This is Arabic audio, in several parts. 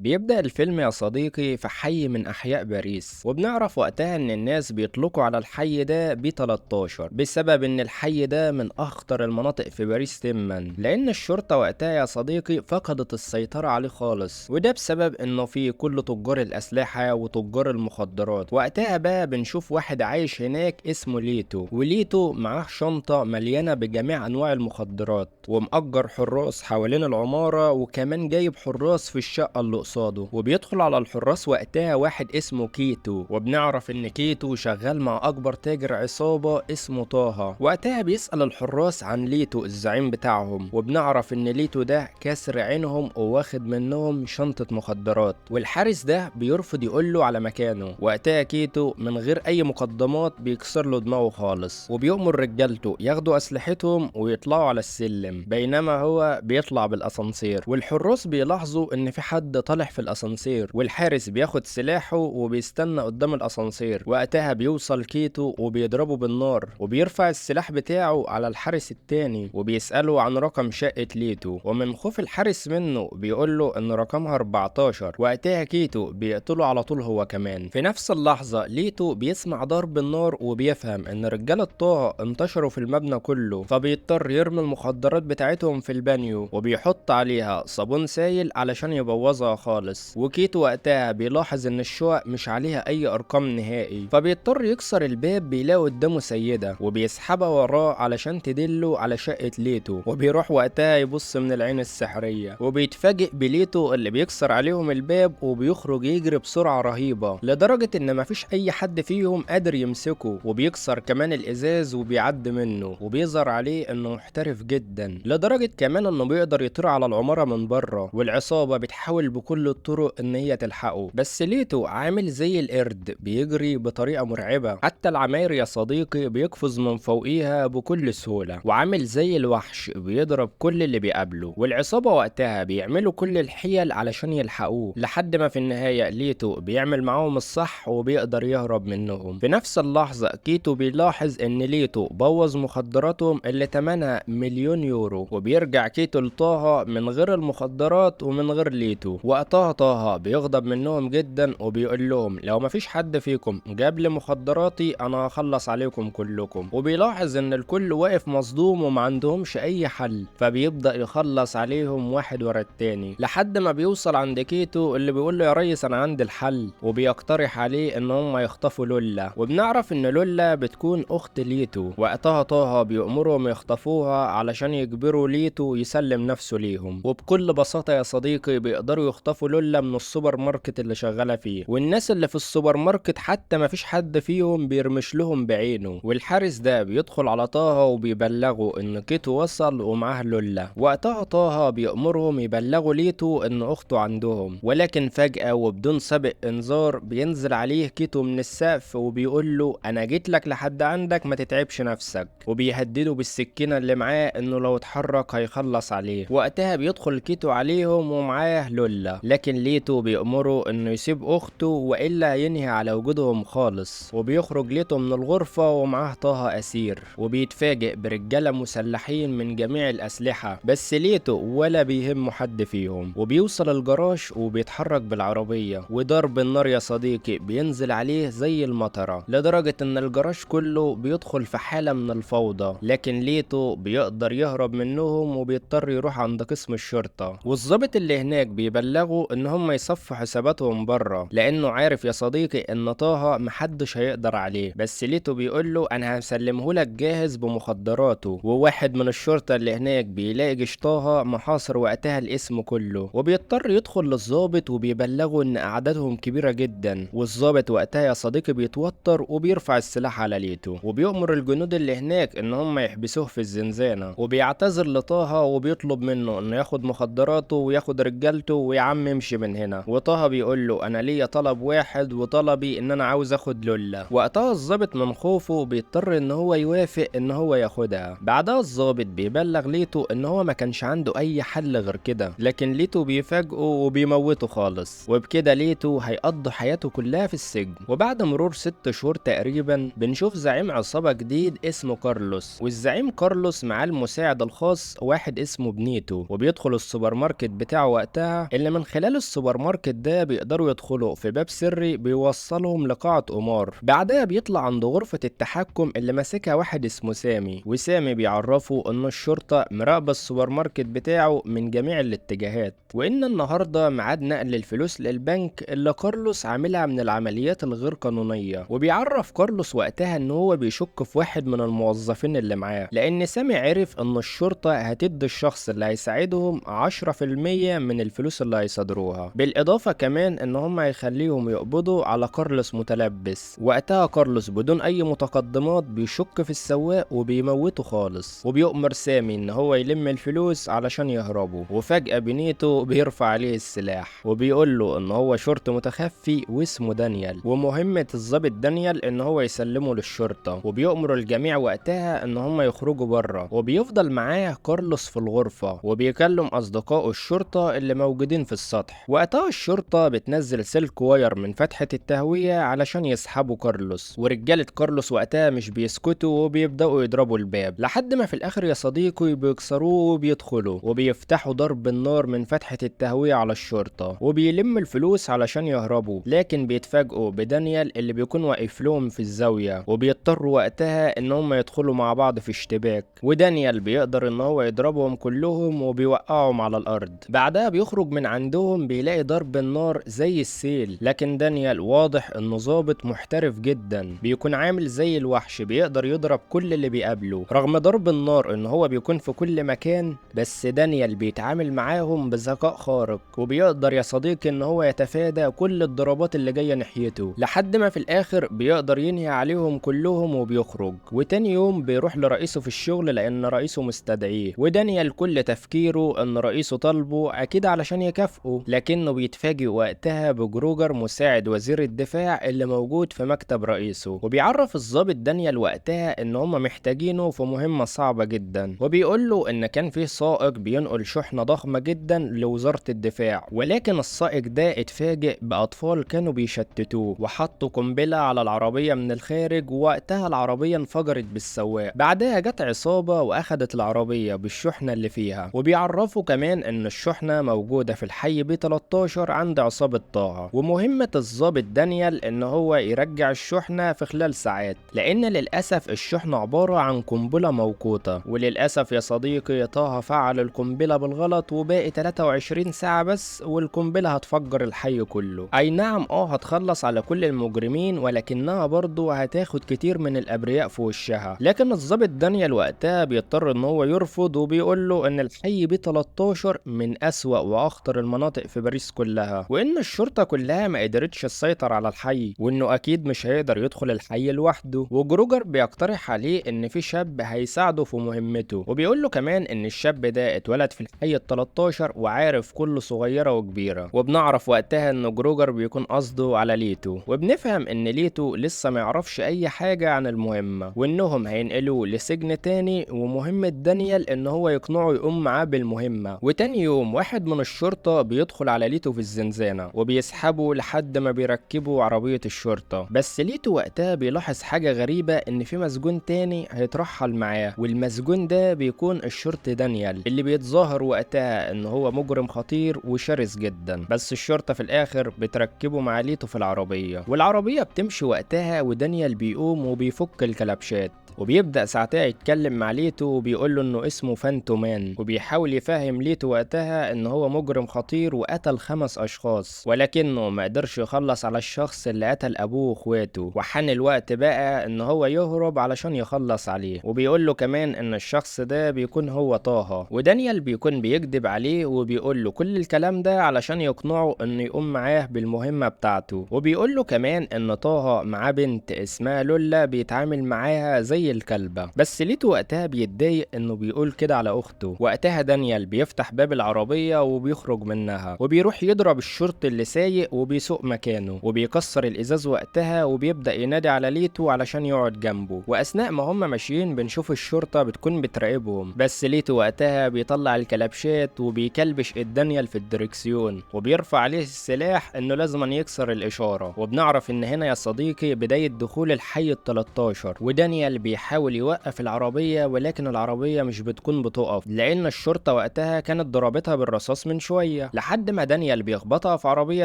بيبدأ الفيلم يا صديقي في حي من أحياء باريس، وبنعرف وقتها إن الناس بيطلقوا على الحي ده ب 13 بسبب إن الحي ده من أخطر المناطق في باريس تما، لأن الشرطة وقتها يا صديقي فقدت السيطرة عليه خالص، وده بسبب إنه في كل تجار الأسلحة وتجار المخدرات. وقتها بقى بنشوف واحد عايش هناك اسمه ليتو، وليتو معاه شنطة مليانة بجميع أنواع المخدرات، ومأجر حراس حوالين العمارة، وكمان جايب حراس في الشقة اللي قصاده. وبيدخل على الحراس وقتها واحد اسمه كيتو، وبنعرف ان كيتو شغال مع اكبر تاجر عصابة اسمه طه. وقتها بيسأل الحراس عن ليتو الزعيم بتاعهم، وبنعرف ان ليتو ده كاسر عينهم وواخد منهم شنطة مخدرات، والحارس ده بيرفض يقوله على مكانه. وقتها كيتو من غير اي مقدمات بيكسر له دماغه خالص، وبيؤمر رجالته ياخدوا اسلحتهم ويطلعوا على السلم، بينما هو بيطلع بالاسانسير. والحراس بيلاحظوا ان في حد طالع في الاسانسير، والحارس بياخد سلاحه وبيستنى قدام الاسانسير. وقتها بيوصل كيتو وبيضربه بالنار، وبيرفع السلاح بتاعه على الحارس التاني وبيسأله عن رقم شقة ليتو، ومن خوف الحارس منه بيقول له ان رقمها 14. وقتها كيتو بيقتله على طول هو كمان. في نفس اللحظة ليتو بيسمع ضرب النار وبيفهم ان رجالة طه انتشروا في المبنى كله، فبيضطر يرمي المخدرات بتاعتهم في البانيو وبيحط عليها صابون سايل علشان يبوظها خالص. وكيتو وقتها بيلاحظ ان الشقق مش عليها اي ارقام نهائي، فبيضطر يكسر الباب، بيلاقي قدامه سيدة وبيسحبها وراه علشان تدله على شقة ليتو. وبيروح وقتها يبص من العين السحرية، وبيتفاجئ بليتو اللي بيكسر عليهم الباب، وبيخرج يجري بسرعة رهيبة لدرجة ان مفيش اي حد فيهم قادر يمسكه، وبيكسر كمان الازاز وبيعدي منه، وبيظهر عليه انه محترف جدا لدرجة كمان انه بيقدر يطير على العمارة من بره. والعصابة بتحاول بكل الطرق ان هي تلحقه، بس ليتو عامل زي القرد بيجري بطريقة مرعبة، حتى العماير يا صديقي بيقفز من فوقيها بكل سهولة، وعامل زي الوحش بيضرب كل اللي بيقابله. والعصابة وقتها بيعملوا كل الحيل علشان يلحقوه، لحد ما في النهاية ليتو بيعمل معاهم الصح وبيقدر يهرب منهم. في نفس اللحظة كيتو بيلاحظ ان ليتو بوظ مخدراتهم اللي تمنها مليون يورو، وبيرجع كيتو لطه من غير المخدرات ومن غير ليتو. وقتها طه بيغضب منهم جدا وبيقول لهم لو مفيش حد فيكم جاب لي مخدراتي انا هخلص عليكم كلكم. وبيلاحظ ان الكل واقف مصدوم وما عندهمش اي حل، فبيبدأ يخلص عليهم واحد ورا التاني لحد ما بيوصل عند كيتو اللي بيقول له يا ريس انا عندي الحل، وبيقترح عليه ان هم يخطفوا لولا. وبنعرف ان لولا بتكون اخت ليتو. وقتها طه بيأمرهم يخطفوها علشان يجبروا ليتو يسلم نفسه ليهم. وبكل بساطة يا صديقي بيقدروا يخطفوا لولا من السوبر ماركت اللي شغالة فيه، والناس اللي في السوبر ماركت حتى مفيش حد فيهم بيرمش لهم بعينه. والحارس ده بيدخل على طه وبيبلغه ان كيتو وصل ومعاه لولا. وقتها طه بيأمرهم يبلغوا ليتو ان اخته عندهم، ولكن فجأة وبدون سابق انذار بينزل عليه كيتو من السقف وبيقول له انا جيت لك لحد عندك ما تتعبش نفسك، وبيهدده بالسكينة اللي معاه انه لو اتحرك هيخلص عليه. وقتها بيدخل كيتو عليهم ومعاه لولا، لكن ليتو بيأمره انه يسيب اخته والا ينهي على وجودهم خالص. وبيخرج ليتو من الغرفة ومعاه طه اسير، وبيتفاجئ برجالة مسلحين من جميع الاسلحة، بس ليتو ولا بيهم حد فيهم. وبيوصل الجراج وبيتحرك بالعربية، وضرب النار يا صديقي بينزل عليه زي المطرة لدرجة ان الجراج كله بيدخل في حالة من الفوضى. لكن ليتو بيقدر يهرب منهم وبيضطر يروح عند قسم الشرطة، والضابط اللي هناك بيبلغوا ان هم يصفوا حساباتهم بره، لانه عارف يا صديقي ان طه محدش هيقدر عليه. بس ليتو بيقول له انا هسلمهولك جاهز بمخدراته. وواحد من الشرطة اللي هناك بيلاقي جيش طه محاصر وقتها الاسم كله، وبيضطر يدخل للضابط وبيبلغه ان اعدادهم كبيرة جدا. والضابط وقتها يا صديقي بيتوتر وبيرفع السلاح على ليتو، وبيأمر الجنود اللي هناك ان هم يحبسوه في الزنزانة، وبيعتذر لطه وبيطلب منه انه ياخد مخدراته وياخد رجالته ويا عم امشي من هنا. وطه بيقول له انا ليا طلب واحد، وطلبي ان انا عاوز اخد لولا. وقتها الضابط من خوفه بيضطر ان هو يوافق ان هو ياخدها. بعدها الضابط بيبلغ ليتو ان هو ما كانش عنده اي حل غير كده، لكن ليتو بيفاجئه وبيموته خالص. وبكده ليتو هيقضي حياته كلها في السجن. وبعد مرور 6 شهور تقريبا بنشوف زعيم عصابة جديد اسمه كارلوس، والزعيم كارلوس معاه المساعد الخاص واحد اسمه بنيتو. وبيدخل السوبر ماركت بتاعه وقتها اللي من خلال السوبر ماركت ده بيقدروا يدخلوا في باب سري بيوصلهم لقاعة قمار. بعدها بيطلع عند غرفة التحكم اللي ماسكها واحد اسمه سامي، وسامي بيعرفه ان الشرطة مراقبة السوبر ماركت بتاعه من جميع الاتجاهات، وان النهاردة ميعاد نقل الفلوس للبنك اللي كارلوس عاملها من العمليات الغير قانونية. وبيعرف كارلوس وقتها ان هو بيشك في واحد من الموظفين اللي معاه، لان سامي عرف ان الشرطة هتدي الشخص اللي هيساعدهم 10% من الفلوس اللي هيصادروها، بالاضافة كمان ان هم هيخليهم يقبضوا على كارلوس متلبس. وقتها كارلوس بدون اي متقدمات بيشك في السواق وبيموته خالص، وبيؤمر سامي ان هو يلم الفلوس علشان يهربوا. وفجأة بنيتو بيرفع عليه السلاح وبيقول له ان هو شرطي متخفي واسمه دانيال، ومهمة الضابط دانيال ان هو يسلمه للشرطة. وبيؤمر الجميع وقتها ان هم يخرجوا بره، وبيفضل معاه كارلوس في الغرفة وبيكلم اصدقائه الشرطة اللي موجودين في السطح. وقتها الشرطة بتنزل سلك واير من فتحة التهوية علشان يسحبوا كارلوس، ورجالة كارلوس وقتها مش بيسكتوا وبيبدأوا يضربوا الباب، لحد ما في الاخر يا صديقي بيكسروه وبيدخلوا وبيفتحوا ضرب النار من فتحة التهوية على الشرطة، وبيلم الفلوس علشان يهربوا. لكن بيتفاجئوا بدانيال اللي بيكون واقف لهم في الزاوية، وبيضطروا وقتها ان هم يدخلوا مع بعض في اشتباك، ودانيال بيقدر ان هو يضربهم كلهم وبيوقعهم على الارض. بعدها بيخرج من عندهم بيلاقي ضرب النار زي السيل، لكن دانيال واضح انه ضابط محترف جدا، بيكون عامل زي الوحش بيقدر يضرب كل اللي بيقابله. رغم ضرب النار ان هو بيكون في كل مكان، بس دانيال بيتعامل معاهم بذكاء خارق، وبيقدر يا صديقي ان هو يتفادى كل الضربات اللي جايه ناحيته، لحد ما في الاخر بيقدر ينهي عليهم كلهم وبيخرج. وتاني يوم بيروح لرئيسه في الشغل لان رئيسه مستدعيه، ودانيال كل تفكيره ان رئيسه طالبه اكيد علشان يكافئه، لكنه بيتفاجئ وقتها بجروجر مساعد وزير الدفاع اللي موجود في مكتب رئيسه. وبيعرف الضابط دانيال وقتها ان هم محتاجينه في مهمة صعبة جدا، وبيقول له ان كان فيه سائق بينقل شحنة ضخمة جدا لوزارة الدفاع، ولكن السائق ده اتفاجئ باطفال كانوا بيشتتوه وحطوا قنبلة على العربية من الخارج، ووقتها العربية انفجرت بالسواق. بعدها جت عصابة واخدت العربية بالشحنة اللي فيها، وبيعرفوا كمان ان الشحنة موجودة في الحي بي 13 عند عصابة طه. ومهمة الضابط دانيال ان هو يرجع الشحنة في خلال ساعات، لان للاسف الشحنة عبارة عن قنبلة موقوتة، وللاسف يا صديقي طه فعل القنبلة بالغلط، وباقي 23 ساعة بس والقنبلة هتفجر الحي كله. اي نعم هتخلص على كل المجرمين، ولكنها برضه هتاخد كتير من الابرياء في وشها. لكن الضابط دانيال وقتها بيضطر ان هو يرفض، وبيقول له ان الحي بي 13 من اسوأ واخطر المناطق في باريس كلها، وان الشرطة كلها ما قدرتش تسيطر على الحي، وانه اكيد مش هيقدر يدخل الحي لوحده. وجروجر بيقترح عليه ان في شاب هيساعده في مهمته، وبيقول له كمان ان الشاب ده اتولد في الحي ال 13 وعارف كل صغيرة وكبيرة. وبنعرف وقتها ان جروجر بيكون قصده على ليتو، وبنفهم ان ليتو لسه ما يعرفش اي حاجة عن المهمة، وانهم هينقلوه لسجن تاني، ومهمة دانيال ان هو يقنعه يقوم معاه بالمهمة. وتاني يوم واحد من الشرطة بيدخل على ليتو في الزنزانة وبيسحبه لحد ما بيركبوا عربية الشرطة، بس ليتو وقتها بيلاحظ حاجة غريبة ان في مسجون تاني هيترحل معاه، والمسجون ده بيكون الشرطي دانيال اللي بيتظاهر وقتها ان هو مجرم خطير وشرس جدا. بس الشرطة في الاخر بتركبه مع ليتو في العربية، والعربية بتمشي وقتها ودانيال بيقوم وبيفك الكلبشات، وبيبدأ ساعتها يتكلم مع ليتو وبيقول له انه اسمه فانتومان، وبيحاول يفهم ليتو وقتها ان هو مجرم خطير وقتل 5 اشخاص، ولكنه ما قدرش يخلص على الشخص اللي قتل ابوه واخواته، وحان الوقت بقى ان هو يهرب علشان يخلص عليه. وبيقول له كمان ان الشخص ده بيكون هو طه، ودانيال بيكون بيكذب عليه وبيقول له كل الكلام ده علشان يقنعه انه يقوم معاه بالمهمة بتاعته. وبيقول له كمان ان طه معاه بنت اسمها لولا بيتعامل معاها زي الكلبة، بس ليتو وقتها بيتضايق انه بيقول كده على اخته. وقتها دانيال بيفتح باب العربية وبيخرج منها، وبيروح يضرب الشرطي اللي سايق وبيسوق مكانه، وبيكسر الازاز وقتها، وبيبدأ ينادي على ليتو علشان يقعد جنبه. واثناء ما هم ماشيين بنشوف الشرطة بتكون بتراقبهم، بس ليتو وقتها بيطلع الكلبشات وبيكلبش دانيال في الدركسيون، وبيرفع عليه السلاح انه لازم يكسر الاشارة. وبنعرف ان هنا يا صديقي بداية دخول الحي ال 13، ودانيال بيحاول يوقف العربية، ولكن العربية مش بتكون بتقف لان الشرطة وقتها كانت ضربتها بالرصاص من شوية، لحد ما دانيال بيخبطها في عربية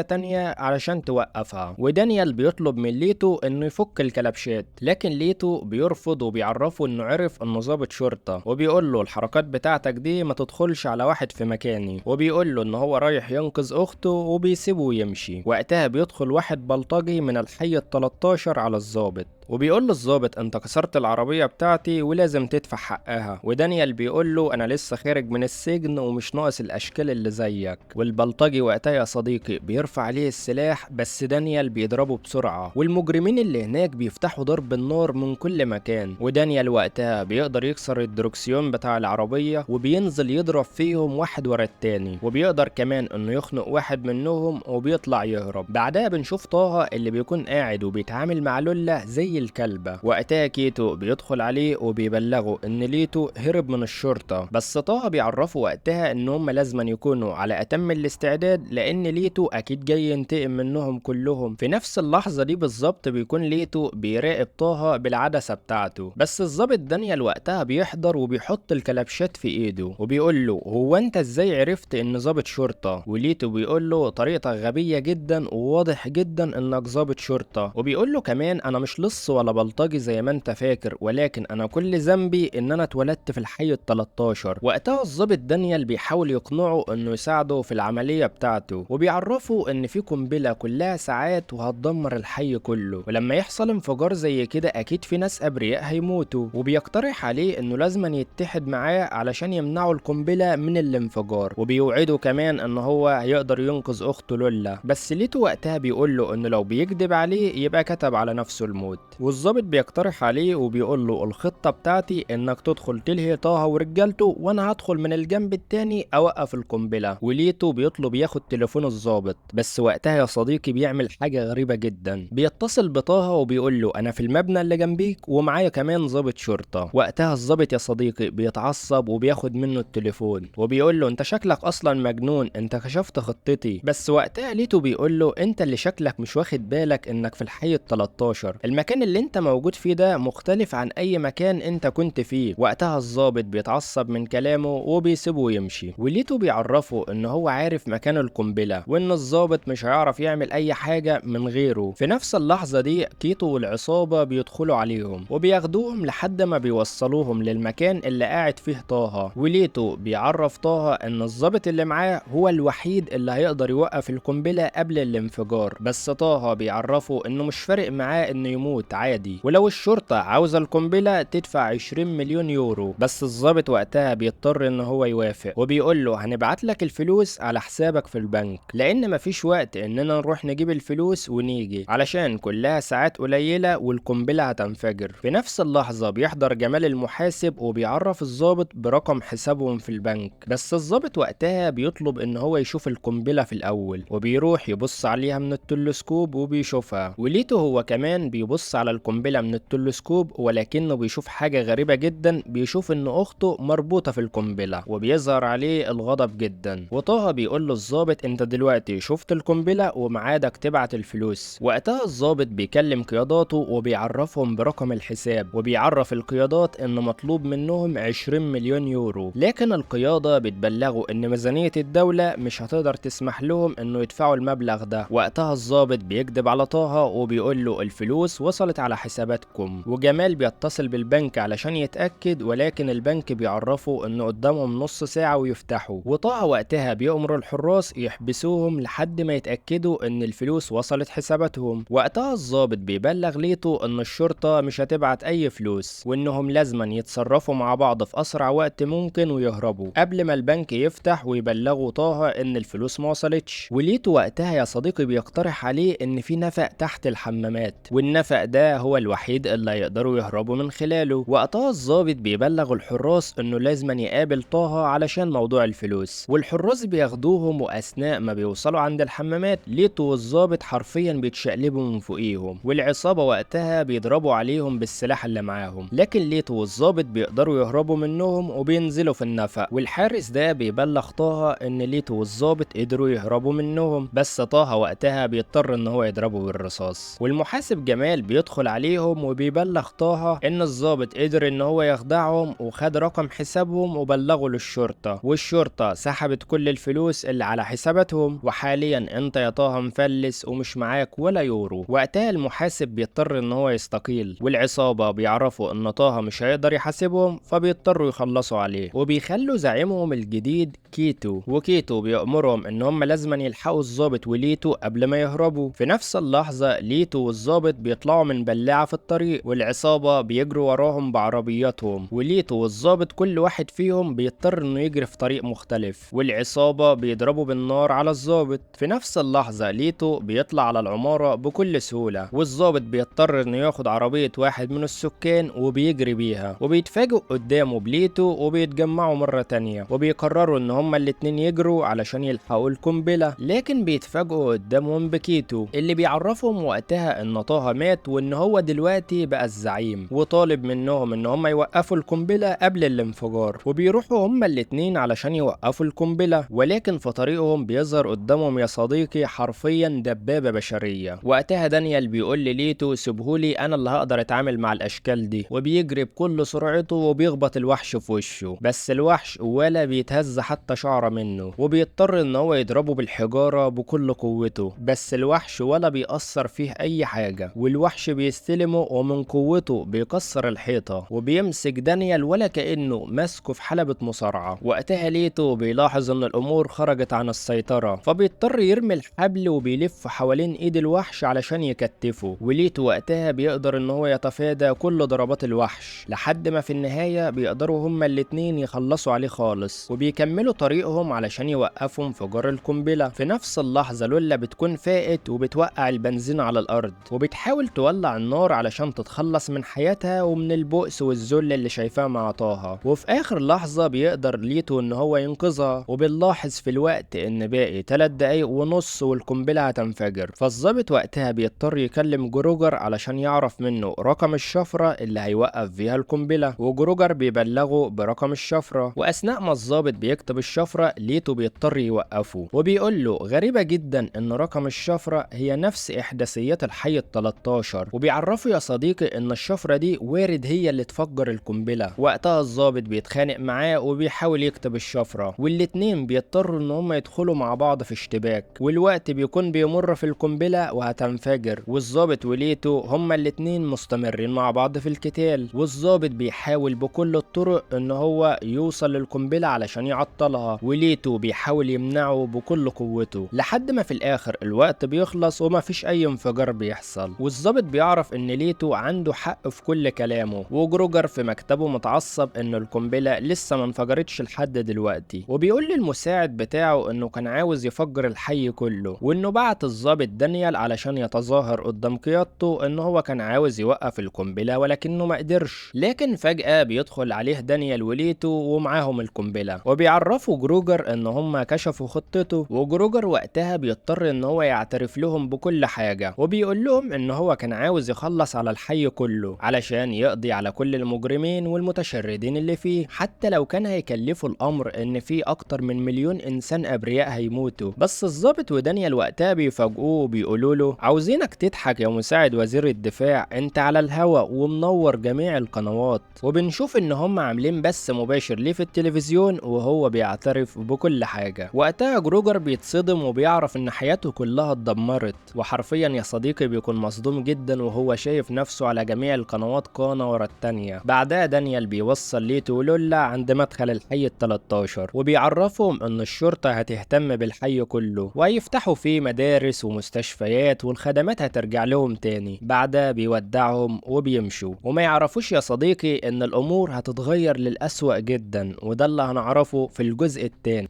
تانية علشان توقفها، ودانيال بيطلب من ليتو انه يفك الكلبشات، لكن ليتو بيرفض وبيعرفه انه عرف انه ضابط شرطة، وبيقول له الحركات بتاعتك دي ما تدخلش على واحد في مكاني، وبيقول له ان هو رايح ينقذ اخته وبيسيبه ويمشي. وقتها بيدخل واحد بلطجي من الحي ال13 على الضابط، وبيقول له الضابط انت كسرت العربية بتاعتي ولازم تدفع حقها. ودانيال بيقول له انا لسه خارج من السجن ومش ناقص الاشكال اللي زيك. والبلطجي وقتها يا صديقي بيرفع عليه السلاح، بس دانيال بيضربه بسرعة، والمجرمين اللي هناك بيفتحوا ضرب النار من كل مكان. ودانيال وقتها بيقدر يكسر الدركسيون بتاع العربية وبينزل يضرب فيهم واحد ورا التاني، وبيقدر كمان انه يخنق واحد منهم وبيطلع يهرب. بعدها بنشوف طه اللي بيكون قاعد وبيتعامل مع لولا زي الكلبة. وقتها كيتو بيدخل عليه وبيبلغه ان ليتو هرب من الشرطة، بس طه بيعرفه وقتها ان هم لازما يكونوا على اتم الاستعداد لان ليتو اكيد جاي ينتقم منهم كلهم. في نفس اللحظة دي بالظبط بيكون ليتو بيراقب طه بالعدسة بتاعته، بس الظابط دانيال وقتها بيحضر وبيحط الكلبشات في ايده وبيقول له هو انت ازاي عرفت ان ضابط شرطة؟ وليتو بيقول له طريقتك غبية جدا وواضح جدا انك ضابط شرطة. وبيقول له كمان انا مش لص ولا بلطجي زي ما انت فاكر، ولكن انا كل ذنبي ان انا اتولدت في الحي ال13. وقتها الضابط دانيال بيحاول يقنعه انه يساعده في العملية بتاعته، وبيعرفه ان في قنبلة كلها ساعات وهتدمر الحي كله، ولما يحصل انفجار زي كده اكيد في ناس ابرياء هيموتوا، وبيقترح عليه انه لازم يتحد معاه علشان يمنعوا القنبلة من الانفجار. وبيوعده كمان ان هو هيقدر ينقذ اخته لولا، بس ليتو وقتها بيقول له انه لو بيكذب عليه يبقى كتب على نفسه الموت. والظابط بيقترح عليه وبيقول له الخطة بتاعتي انك تدخل تلهي طه ورجالته، وانا هدخل من الجنب التاني اوقف القنبلة. وليتو بيطلب ياخد تليفون الظابط، بس وقتها يا صديقي بيعمل حاجة غريبة جدا، بيتصل بطه وبيقول له انا في المبنى اللي جنبيك ومعايا كمان ضابط شرطة. وقتها الظابط يا صديقي بيتعصب وبياخد منه التليفون وبيقول له انت شكلك اصلا مجنون، انت كشفت خطتي. بس وقتها ليتو بيقول له انت اللي شكلك مش واخد بالك انك في الحي ال13، المكان اللي انت موجود فيه ده مختلف عن اي مكان انت كنت فيه. وقتها الضابط بيتعصب من كلامه وبيسيبه يمشي، وليتو بيعرفه ان هو عارف مكان القنبلة وان الضابط مش هيعرف يعمل اي حاجة من غيره. في نفس اللحظة دي كيتو والعصابة بيدخلوا عليهم وبياخدوهم لحد ما بيوصلوهم للمكان اللي قاعد فيه طه. وليتو بيعرف طه ان الضابط اللي معاه هو الوحيد اللي هيقدر يوقف القنبلة قبل الانفجار، بس طه بيعرفه انه مش فارق معاه انه يموت عادي، ولو الشرطة عاوزة القنبلة تدفع 20 مليون يورو. بس الضابط وقتها بيضطر ان هو يوافق، وبيقول له هنبعت لك الفلوس على حسابك في البنك، لان مفيش وقت اننا نروح نجيب الفلوس ونيجي علشان كلها ساعات قليلة والقنبلة هتنفجر. في نفس اللحظة بيحضر جمال المحاسب وبيعرف الضابط برقم حسابهم في البنك، بس الضابط وقتها بيطلب ان هو يشوف القنبلة في الاول، وبيروح يبص عليها من التلسكوب وبيشوفها. وليتو هو كمان بيبص على القنبلة من التلسكوب، ولكنه بيشوف حاجة غريبة جدا، بيشوف ان اخته مربوطة في القنبلة وبيظهر عليه الغضب جدا. وطه بيقول له الضابط انت دلوقتي شفت القنبلة ومعادك تبعت الفلوس. وقتها الضابط بيكلم قياداته وبيعرفهم برقم الحساب، وبيعرف القيادات ان مطلوب منهم 20 مليون يورو، لكن القيادة بتبلغوا ان ميزانية الدولة مش هتقدر تسمح لهم انه يدفعوا المبلغ ده. وقتها الضابط بيكذب على طه وبيقول له الفلوس وصلت على حساباتكم. وجمال بيتصل بالبنك علشان يتأكد، ولكن البنك بيعرفوا انه قدامهم نص ساعة ويفتحوا. وطه وقتها بيأمر الحراس يحبسوهم لحد ما يتأكدوا ان الفلوس وصلت حساباتهم. وقتها الضابط بيبلغ ليتو ان الشرطة مش هتبعت اي فلوس، وانهم لازما يتصرفوا مع بعض في اسرع وقت ممكن ويهربوا قبل ما البنك يفتح ويبلغوا طه ان الفلوس ما وصلتش. وليتو وقتها يا صديقي بيقترح عليه ان في نفق تحت الحمامات، والنفق ده هو الوحيد اللي هيقدروا يهربوا من خلاله. وقتها الضابط بيبلغ الحراس انه لازما يقابل طه علشان موضوع الفلوس، والحراس بياخدوهم، واثناء ما بيوصلوا عند الحمامات ليتو والضابط حرفيا بيتشقلبوا من فوقيهم، والعصابة وقتها بيضربوا عليهم بالسلاح اللي معاهم، لكن ليتو والضابط بيقدروا يهربوا منهم وبينزلوا في النفق. والحارس ده بيبلغ طه ان ليتو والضابط قدروا يهربوا منهم، بس طه وقتها بيضطر ان هو يضربه بالرصاص. والمحاسب جمال بيدخل بيدخل عليهم وبيبلغ طه ان الضابط قدر ان هو يخدعهم وخد رقم حسابهم وبلغه للشرطة، والشرطة سحبت كل الفلوس اللي على حساباتهم، وحاليا انت يا طه مفلس ومش معاك ولا يورو. وقتها المحاسب بيضطر ان هو يستقيل، والعصابة بيعرفوا ان طه مش هيقدر يحاسبهم فبيضطروا يخلصوا عليه، وبيخلوا زعيمهم الجديد كيتو، وكيتو بيأمرهم ان هم لازما يلحقوا الضابط وليتو قبل ما يهربوا. في نفس اللحظة ليتو والضابط بيطلعوا من بلاعة في الطريق، والعصابة بيجروا وراهم بعربياتهم، وليتو والضابط كل واحد فيهم بيضطر انه يجري في طريق مختلف، والعصابة بيضربوا بالنار على الضابط. في نفس اللحظة ليتو بيطلع على العمارة بكل سهولة، والضابط بيضطر انه ياخد عربية واحد من السكان وبيجري بيها، وبيتفاجئوا قدامه بليتو وبيتجمعوا مرة تانية، وبيقرروا ان هما الاتنين يجروا علشان يلحقوا القنبلة، لكن بيتفاجئوا قدامهم بكيتو اللي بيعرفهم وقتها ان طه مات وان هو دلوقتي بقى الزعيم، وطالب منهم ان هما يوقفوا القنبلة قبل الانفجار. وبيروحوا هما الاتنين علشان يوقفوا القنبلة، ولكن في طريقهم بيظهر قدامهم يا صديقي حرفيا دبابة بشرية. وقتها دانيال بيقول لليتو سيبهولي انا اللي هقدر اتعامل مع الاشكال دي، وبيجري بكل سرعته وبيخبط الوحش في وشه، بس الوحش ولا بيتهز حتى شعره منه، وبيضطر ان هو يضربه بالحجارة بكل قوته، بس الوحش ولا بيأثر فيه اي حاجة، والوحش بيستلمه ومن قوته بيكسر الحيطة، وبيمسك دانيال ولا كأنه ماسكه في حلبة مصارعة. وقتها ليتو بيلاحظ ان الامور خرجت عن السيطرة، فبيضطر يرمي الحبل وبيلف حوالين ايد الوحش علشان يكتفه، وليتو وقتها بيقدر ان هو يتفادى كل ضربات الوحش، لحد ما في النهاية بيقدروا هما الاتنين يخلصوا عليه خالص، وبيكملوا طريقهم علشان يوقفوا انفجار القنبلة. في نفس اللحظة لولا بتكون فائت وبتوقع البنزين على الارض، وبتحاول تولع النار علشان تتخلص من حياتها ومن البؤس والذل اللي شايفاه مع طه. وفي اخر لحظة بيقدر ليتو ان هو ينقذها، وبنلاحظ في الوقت ان باقي 3 دقايق ونص والقنبلة هتنفجر، فالظابط وقتها بيضطر يكلم جروجر علشان يعرف منه رقم الشفرة اللي هيوقف فيها القنبلة، وجروجر بيبلغه برقم الشفرة، واثناء ما الظابط بيكتب الشفرة ليتو بيضطر يوقفه، وبيقول له غريبة جدا ان رقم الشفرة هي نفس احداثيات الحي ال13، وبيعرفه يا صديقي ان الشفرة دي وارد هي اللي تفجر القنبلة. وقتها الظابط بيتخانق معاه وبيحاول يكتب الشفرة، والاتنين بيضطروا ان هم يدخلوا مع بعض في اشتباك، والوقت بيكون بيمر في القنبلة وهتنفجر، والظابط وليتو هما الاتنين مستمرين مع بعض في القتال، والظابط بيحاول بكل الطرق ان هو يوصل للقنبلة علشان يعطلها، وليتو بيحاول يمنعه بكل قوته، لحد ما في الاخر الوقت بيخلص ومفيش اي انفجار بيحصل، والظابط بيعرف ان ليتو عنده حق في كل كلامه، وجروجر في مكتبه متعصب ان القنبلة لسه ما انفجرتش لحد دلوقتي، وبيقول للمساعد بتاعه انه كان عاوز يفجر الحي كله، وانه بعت الظابط دانيال علشان يتظاهر قدام قيادته ان هو كان عاوز يوقف القنبلة ولكنه ما قدرش، لكن فجأة بيدخل عليه دانيال وليتو ومعاهم القنبلة، وبيعرفوا جروجر ان هم كشفوا خطته، وجروجر وقتها بيضطر ان هو يعترف لهم بكل حاجة، وبيقول لهم ان هو كان عاوز يخلص على الحي كله علشان يقضي على كل المجرمين والمتشردين اللي فيه، حتى لو كان هيكلفوا الامر ان في اكتر من 1,000,000 انسان ابرياء هيموتوا. بس الظابط ودانيال وقتها بيفاجئوه وبيقولوا له عاوزينك تضحك يا مساعد وزير الدفاع، انت على الهوا ومنور جميع القنوات، وبنشوف ان هم عاملين بث مباشر ليه في التلفزيون وهو بيعترف بكل حاجة. وقتها جروجر بيتصدم وبيعرف ان حياته كلها اتدمرت، وحرفيا يا صديقي بيكون مصدوم جدا وهو شايف نفسه على جميع القنوات قناة ورا التانية. بعدها دانيال بيوصل ليتو ولولا عند مدخل الحي ال13، وبيعرفهم ان الشرطة هتهتم بالحي كله وهيفتحوا فيه مدارس ومستشفيات والخدمات هترجع لهم تاني. بعدها بيودعهم وبيمشوا، وما يعرفوش يا صديقي ان الامور هتتغير للأسوأ جدا، وده اللي هنعرفه في الجزء التاني.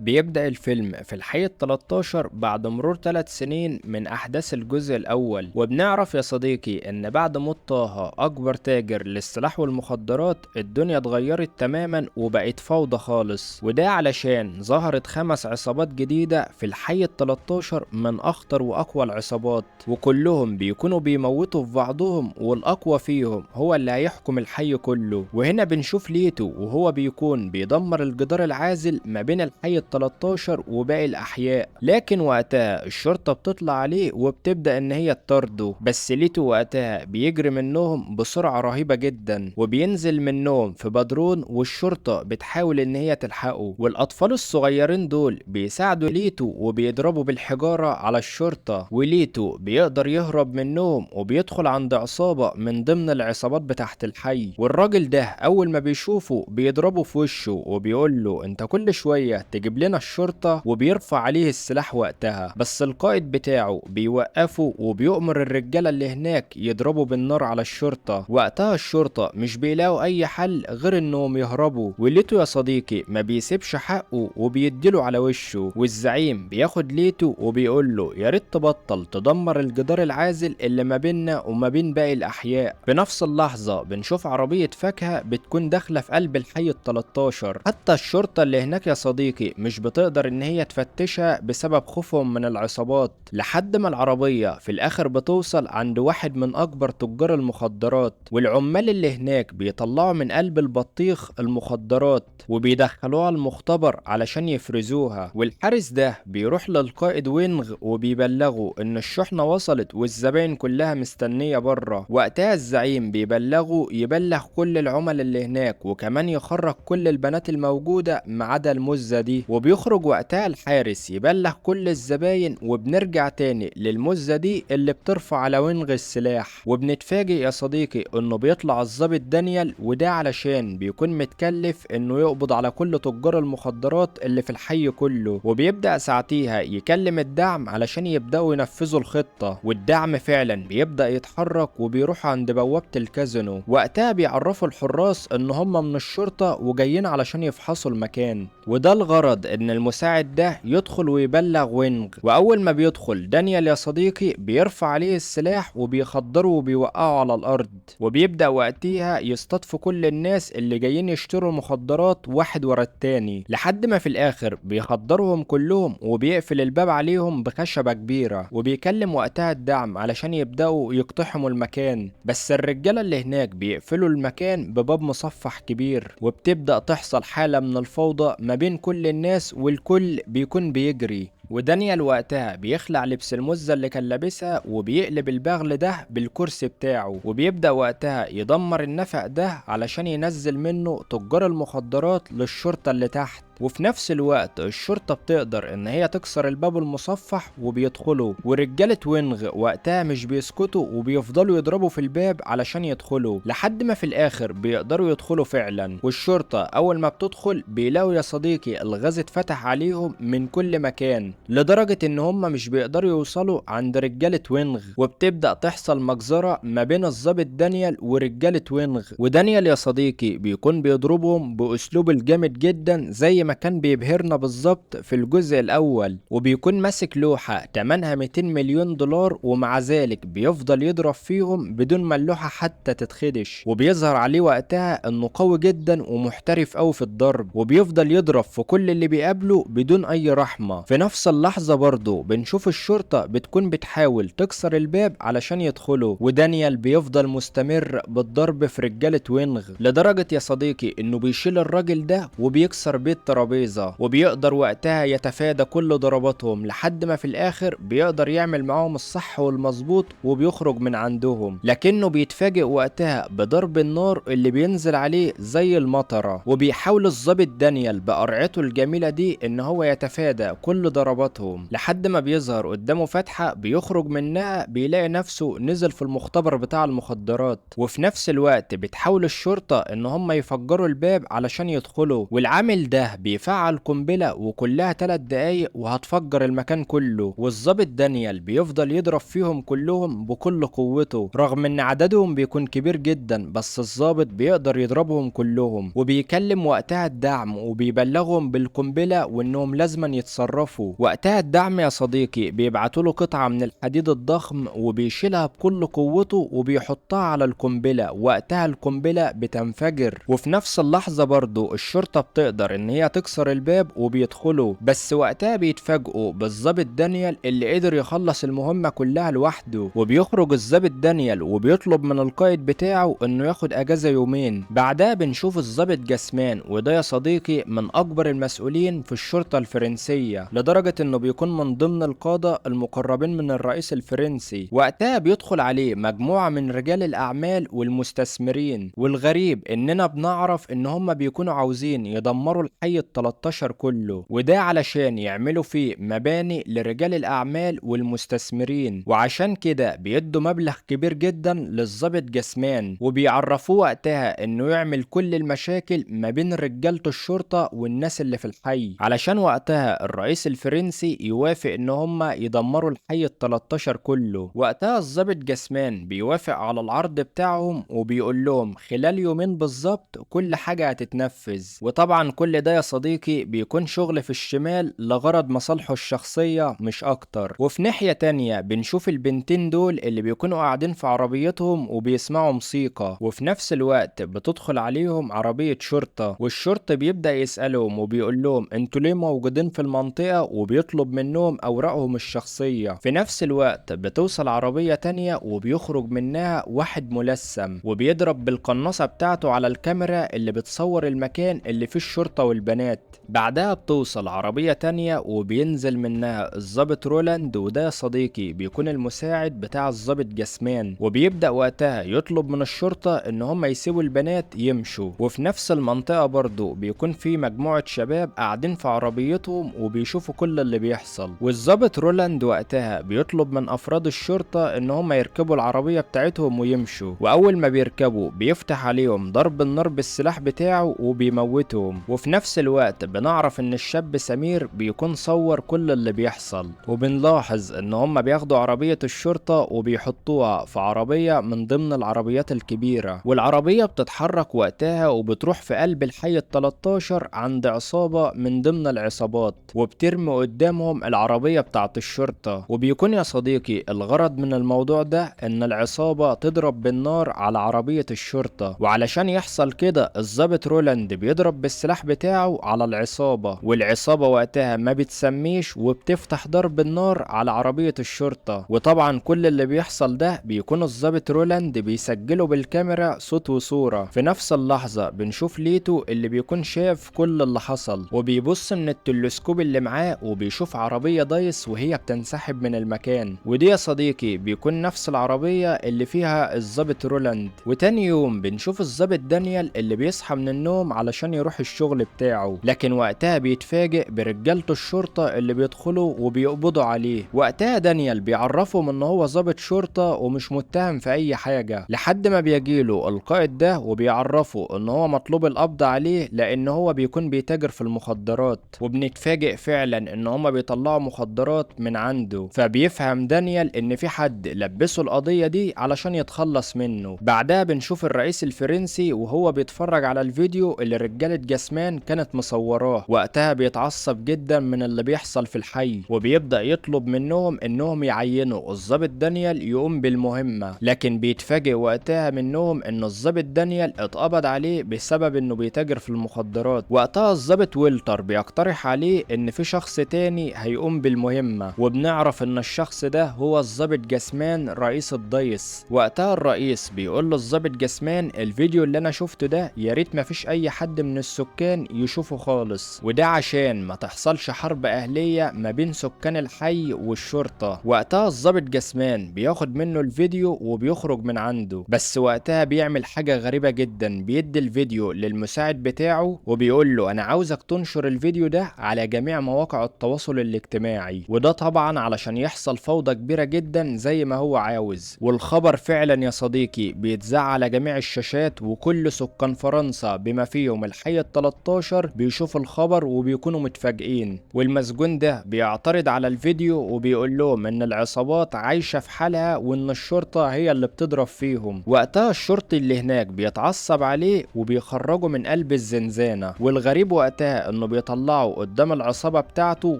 بيبدأ الفيلم في الحي ال 13 بعد مرور 3 سنين من أحداث الجزء الأول، وبنعرف يا صديقي إن بعد موت طه أكبر تاجر للسلاح والمخدرات الدنيا اتغيرت تماما وبقت فوضى خالص، وده علشان ظهرت 5 عصابات جديدة في الحي ال 13 من أخطر وأقوى العصابات، وكلهم بيكونوا بيموتوا في بعضهم، والأقوى فيهم هو اللي هيحكم الحي كله. وهنا بنشوف ليتو وهو بيكون بيدمر الجدار العازل ما بين الحي ال 13 وباقي الأحياء، لكن وقتها الشرطة بتطلع عليه وبتبدأ إن هي تطارده، بس ليتو وقتها بيجري منهم بسرعة رهيبة جدا وبينزل منهم في بدرون، والشرطة بتحاول إن هي تلحقه، والأطفال الصغيرين دول بيساعدوا ليتو وبيضربوا بالحجارة على الشرطة، وليتو بيقدر يهرب منهم وبيدخل عند عصابة من ضمن العصابات بتاعت الحي، والراجل ده أول ما بيشوفه بيضربه في وشه وبيقول له أنت كل شوية تجيب لنا الشرطة، وبيرفع عليه السلاح وقتها، بس القائد بتاعه بيوقفه وبيؤمر الرجالة اللي هناك يضربوا بالنار على الشرطة. وقتها الشرطة مش بيلاقوا أي حل غير إنهم يهربوا، وليتو يا صديقي ما بيسيبش حقه وبيديله على وشه، والزعيم بياخد ليتو وبيقول له يا ريت تبطل تدمر الجدار العازل اللي ما بيننا وما بين باقي الأحياء. في نفس اللحظة بنشوف عربية فاكهة بتكون داخلة في قلب الحي ال 13، حتى الشرطة اللي هناك يا صديقي مش بتقدر ان هي تفتشها بسبب خوفهم من العصابات، لحد ما العربية في الاخر بتوصل عند واحد من اكبر تجار المخدرات، والعمال اللي هناك بيطلعوا من قلب البطيخ المخدرات وبيدخلوها المختبر علشان يفرزوها، والحارس ده بيروح للقائد وينغ وبيبلغه ان الشحنة وصلت والزباين كلها مستنية بره. وقتها الزعيم بيبلغه يبلغ كل العملاء اللي هناك، وكمان يخرج كل البنات الموجودة ما عدا المزة دي، وبيخرج وقتها الحارس يبلغ كل الزباين، وبنرجع تاني للمزة دي اللي بترفع على وينغ السلاح، وبنتفاجئ يا صديقي انه بيطلع الضابط دانيال، وده علشان بيكون متكلف انه يقبض على كل تجار المخدرات اللي في الحي كله، وبيبدأ ساعتيها يكلم الدعم علشان يبدأوا ينفذوا الخطة، والدعم فعلا بيبدأ يتحرك وبيروح عند بوابة الكازينو. وقتها بيعرفوا الحراس ان هم من الشرطة وجايين علشان يفحصوا المكان، وده الغرض ان المساعد ده يدخل ويبلغ وينغ. واول ما بيدخل دانيال يا صديقي بيرفع عليه السلاح وبيخدره وبيوقعه على الارض، وبيبدأ وقتها يصطادف كل الناس اللي جايين يشتروا مخدرات واحد ورا التاني، لحد ما في الاخر بيخدرهم كلهم وبيقفل الباب عليهم بخشبة كبيرة، وبيكلم وقتها الدعم علشان يبدأوا يقتحموا المكان، بس الرجالة اللي هناك بيقفلوا المكان بباب مصفح كبير، وبتبدأ تحصل حالة من الفوضى ما بين كل الناس والكل بيكون بيجري. ودانيال وقتها بيخلع لبس المزة اللي كان لابسها وبيقلب البغل ده بالكرسي بتاعه، وبيبدأ وقتها يدمر النفق ده علشان ينزل منه تجار المخدرات للشرطة اللي تحت، وفي نفس الوقت الشرطة بتقدر ان هي تكسر الباب المصفح وبيدخلوا، ورجالة وينغ وقتها مش بيسكتوا وبيفضلوا يضربوا في الباب علشان يدخلوا، لحد ما في الاخر بيقدروا يدخلوا فعلا. والشرطة اول ما بتدخل بيلاقوا يا صديقي الغاز اتفتح عليهم من كل مكان، لدرجة ان هم مش بيقدروا يوصلوا عند رجالة وينغ، وبتبدأ تحصل مجزرة ما بين الضابط دانيال ورجالة وينغ. ودانيال يا صديقي بيكون بيضربهم باسلوب الجامد جدا زي ما كان بيبهرنا بالظبط في الجزء الاول، وبيكون ماسك لوحة تمنها 200 مليون دولار، ومع ذلك بيفضل يضرب فيهم بدون ما اللوحة حتى تتخدش، وبيظهر عليه وقتها انه قوي جدا ومحترف قوي في الضرب، وبيفضل يضرب في كل اللي بيقابله بدون اي رحمة. في نفس اللحظة برضه بنشوف الشرطة بتكون بتحاول تكسر الباب علشان يدخلوا، ودانيال بيفضل مستمر بالضرب في رجالة وينغ، لدرجة يا صديقي انه بيشيل الراجل ده وبيكسر بيت ترابيزة، وبيقدر وقتها يتفادى كل ضرباتهم، لحد ما في الاخر بيقدر يعمل معاهم الصح والمظبوط وبيخرج من عندهم، لكنه بيتفاجئ وقتها بضرب النار اللي بينزل عليه زي المطرة، وبيحاول الضابط دانيال بقرعته الجميلة دي ان هو يتفادى كل ضرباتهم، لحد ما بيظهر قدامه فتحة بيخرج منها بيلاقي نفسه نزل في المختبر بتاع المخدرات، وفي نفس الوقت بتحاول الشرطة ان هم يفجروا الباب علشان يدخلوا، والعامل ده بيفعل قنبلة وكلها 3 دقايق وهتفجر المكان كله، والظابط دانيال بيفضل يضرب فيهم كلهم بكل قوته رغم ان عددهم بيكون كبير جدا، بس الظابط بيقدر يضربهم كلهم. وبيكلم وقتها الدعم وبيبلغهم بالقنبلة وانهم لازما يتصرفوا. وقتها الدعم يا صديقي بيبعتوا له قطعة من الحديد الضخم وبيشيلها بكل قوته وبيحطها على القنبلة. وقتها القنبلة بتنفجر، وفي نفس اللحظة برضو الشرطة بتقدر ان هي تكسر الباب وبيدخلوا، بس وقتها بيتفاجئوا بالظابط دانيال اللي قدر يخلص المهمة كلها لوحده. وبيخرج الظابط دانيال وبيطلب من القائد بتاعه انه ياخد اجازة يومين. بعدها بنشوف الظابط جسمان، وده يا صديقي من اكبر المسؤولين في الشرطة الفرنسية، لدرجة انه بيكون من ضمن القادة المقربين من الرئيس الفرنسي. وقتها بيدخل عليه مجموعة من رجال الاعمال والمستثمرين، والغريب اننا بنعرف ان هم بيكونوا عاوزين يدمروا الحي ال 13 كله، وده علشان يعملوا فيه مباني لرجال الاعمال والمستثمرين. وعشان كده بيدوا مبلغ كبير جدا للظابط جسمان، وبيعرفوه وقتها انه يعمل كل المشاكل ما بين رجالة الشرطة والناس اللي في الحي، علشان وقتها الرئيس الفرنسي يوافق ان هم يدمروا الحي ال 13 كله. وقتها الظابط جسمان بيوافق على العرض بتاعهم وبيقول لهم خلال يومين بالظبط كل حاجة هتتنفذ. وطبعا كل ده يا صديقي بيكون شغل في الشمال لغرض مصالحه الشخصية مش اكتر. وفي ناحية تانية بنشوف البنتين دول اللي بيكونوا قاعدين في عربيتهم وبيسمعوا موسيقى، وفي نفس الوقت بتدخل عليهم عربية شرطة، والشرطة بيبدأ يسألهم وبيقول لهم انتوا ليه موجودين في المنطقة، وبيطلب منهم اوراقهم الشخصية. في نفس الوقت بتوصل عربية تانية وبيخرج منها واحد ملثم وبيضرب بالقناصة بتاعته على الكاميرا اللي بتصور المكان اللي فيه الشرطة والبنات. بعدها بتوصل عربية تانية وبينزل منها الضابط رولاند، وده يا صديقي بيكون المساعد بتاع الضابط جسمان، وبيبدأ وقتها يطلب من الشرطة ان هم يسيبوا البنات يمشوا. وفي نفس المنطقة برضو بيكون في مجموعة شباب قاعدين في عربيتهم وبيشوفوا كل اللي بيحصل، والضابط رولاند وقتها بيطلب من افراد الشرطة ان هم يركبوا العربية بتاعتهم ويمشوا. واول ما بيركبوا بيفتح عليهم ضرب النار بالسلاح بتاعه وبيموتهم. وفي نفس الوقت بنعرف ان الشاب سمير بيكون صور كل اللي بيحصل، وبنلاحظ ان هم بياخدوا عربية الشرطة وبيحطوها في عربية من ضمن العربيات الكبيرة، والعربية بتتحرك وقتها وبتروح في قلب الحي ال 13 عند عصابة من ضمن العصابات، وبترمي قدامهم العربية بتاعت الشرطة. وبيكون يا صديقي الغرض من الموضوع ده ان العصابة تضرب بالنار على عربية الشرطة، وعلشان يحصل كده الضابط رولاند بيضرب بالسلاح بتاعه على العصابة، والعصابة وقتها ما بتسميش وبتفتح ضرب النار على عربية الشرطة. وطبعا كل اللي بيحصل ده بيكون الضابط رولاند بيسجله بالكاميرا صوت وصورة. في نفس اللحظة بنشوف ليتو اللي بيكون شاف كل اللي حصل، وبيبص من التلسكوب اللي معاه وبيشوف عربية دايس وهي بتنسحب من المكان، ودي يا صديقي بيكون نفس العربية اللي فيها الضابط رولاند. وتاني يوم بنشوف الضابط دانيال اللي بيصحى من النوم علشان يروح الشغل بتاعه، لكن وقتها بيتفاجئ برجالة الشرطة اللي بيدخلوا وبيقبضوا عليه. وقتها دانيال بيعرفهم ان هو ضابط شرطة ومش متهم في اي حاجة، لحد ما بيجيله القائد ده وبيعرفه ان هو مطلوب القبض عليه لان هو بيكون بيتاجر في المخدرات. وبنتفاجئ فعلا ان هما بيطلعوا مخدرات من عنده، فبيفهم دانيال ان في حد لبسه القضية دي علشان يتخلص منه. بعدها بنشوف الرئيس الفرنسي وهو بيتفرج على الفيديو اللي رجالة جسمان كانت مصوراه. وقتها بيتعصب جدا من اللي بيحصل في الحي، وبيبدأ يطلب منهم انهم يعينوا الضابط دانيال يقوم بالمهمة، لكن بيتفاجئ وقتها منهم ان الضابط دانيال اتقبض عليه بسبب انه بيتاجر في المخدرات. وقتها الضابط ويلتر بيقترح عليه ان في شخص تاني هيقوم بالمهمة، وبنعرف ان الشخص ده هو الضابط جسمان رئيس الضيس. وقتها الرئيس بيقول للضابط جسمان الفيديو اللي انا شفته ده يا ريت مفيش اي حد من السكان يشوفه خالص، وده عشان ما تحصلش حرب اهلية ما بين سكان الحي والشرطة. وقتها الضابط جسمان بياخد منه الفيديو وبيخرج من عنده، بس وقتها بيعمل حاجة غريبة جدا، بيدي الفيديو للمساعد بتاعه وبيقول له انا عاوزك تنشر الفيديو ده على جميع مواقع التواصل الاجتماعي، وده طبعا علشان يحصل فوضى كبيرة جدا زي ما هو عاوز. والخبر فعلا يا صديقي بيتذاع على جميع الشاشات، وكل سكان فرنسا بما فيهم الحي ال 13 بيشوف الخبر وبيكونوا متفاجئين، والمسجون ده بيعترض على الفيديو وبيقول لهم ان العصابات عايشة في حالها وان الشرطة هي اللي بتضرب فيهم. وقتها الشرطي اللي هناك بيتعصب عليه وبيخرجه من قلب الزنزانة، والغريب وقتها انه بيطلعه قدام العصابة بتاعته